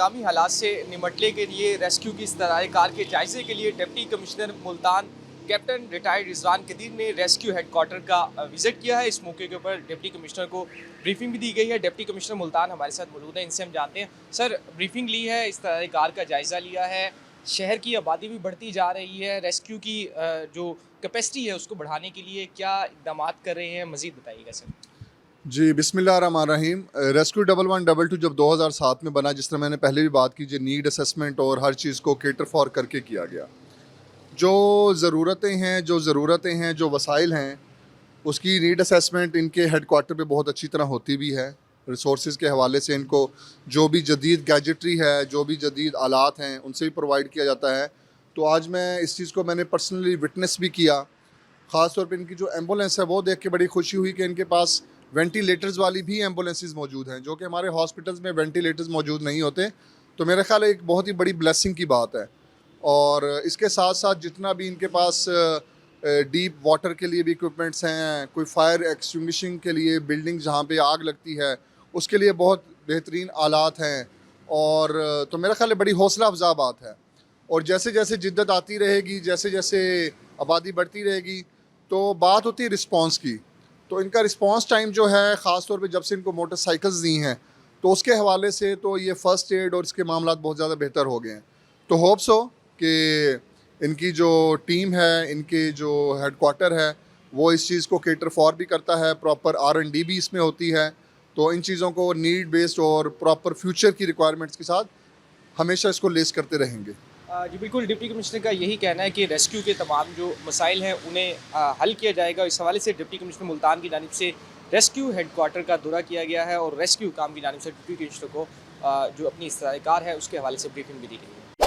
आगामी हालात से निमटने के लिए रेस्क्यू की इस्तदार कार के जायजे के लिए deputy commissioner Multan captain retired Rizwan Qadir ने रेस्क्यू हेडक्वार्टर का विजिट किया है। इस मौके के ऊपर डिप्टी कमिश्नर को ब्रीफिंग भी दी गई है। डिप्टी कमिश्नर मुल्तान हमारे साथ मौजूद है, इनसे हम जानते हैं। सर, ब्रीफिंग ली है, इस्तदार कार का जायज़ा लिया है, शहर की आबादी भी बढ़ती जा रही है, रेस्क्यू की जो कैपेसिटी है उसको बढ़ाने के लिए क्या इकदाम कर रहे हैं, मज़ीद बताइएगा सर। जी, बिस्मिल्लाहिर्रहमानिर्रहीम। रेस्क्यू 1112 जब 2007 में बना, जिस तरह मैंने पहले भी बात की, जो नीड असेसमेंट और हर चीज़ को केटर फॉर करके किया गया। जो ज़रूरतें हैं, जो वसाइल हैं, उसकी नीड असेसमेंट इनके हेडक्वार्टर पे बहुत अच्छी तरह होती भी है। रिसोर्सेज के हवाले से इनको जो भी जदीद गैजेटरी है, जो भी जदीद आलात हैं, उनसे भी प्रोवाइड किया जाता है। तो आज मैं इस चीज़ को मैंने पर्सनली विटनेस भी किया। ख़ास तौर पे इनकी जो एम्बुलेंस है वो देख के बड़ी खुशी हुई कि इनके पास वेंटिलेटर्स वाली भी एम्बुलेंसेस मौजूद हैं, जो कि हमारे हॉस्पिटल्स में वेंटिलेटर्स मौजूद नहीं होते। तो मेरे ख़्याल है एक बहुत ही बड़ी ब्लेसिंग की बात है। और इसके साथ साथ जितना भी इनके पास डीप वाटर के लिए भी इक्विपमेंट्स हैं, कोई फायर एक्सटिंग्विशिंग के लिए बिल्डिंग जहाँ पे आग लगती है उसके लिए बहुत बेहतरीन आलात हैं। और तो मेरा ख़्याल है बड़ी हौसला अफजा बात है। और जैसे जैसे जिद्दत आती रहेगी, जैसे जैसे आबादी बढ़ती रहेगी, तो बात होती है रिस्पांस की। तो इनका रिस्पांस टाइम जो है, ख़ास तौर पे जब से इनको मोटरसाइकिल्स दी हैं, तो उसके हवाले से तो ये फ़र्स्ट एड और इसके मामला बहुत ज़्यादा बेहतर हो गए हैं। तो होप्स हो कि इनकी जो टीम है, इनके जो हेडक्वार्टर है, वो इस चीज़ को केटर फॉर भी करता है, प्रॉपर R&D भी इसमें होती है। तो इन चीज़ों को नीड बेस्ड और प्रॉपर फ्यूचर की रिक्वायरमेंट्स के साथ हमेशा इसको लेस करते रहेंगे। जी बिल्कुल, डिप्टी कमिश्नर का यही कहना है कि रेस्क्यू के तमाम जो मसाइल हैं उन्हें हल किया जाएगा। इस हवाले से डिप्टी कमिश्नर मुल्तान की जानिब से रेस्क्यू हेडक्वार्टर का दौरा किया गया है और रेस्क्यू काम की जानिब से डिप्टी कमिश्नर को जो अपनी इस्तदार कार है उसके हवाले से ब्रीफिंग भी दी गई है।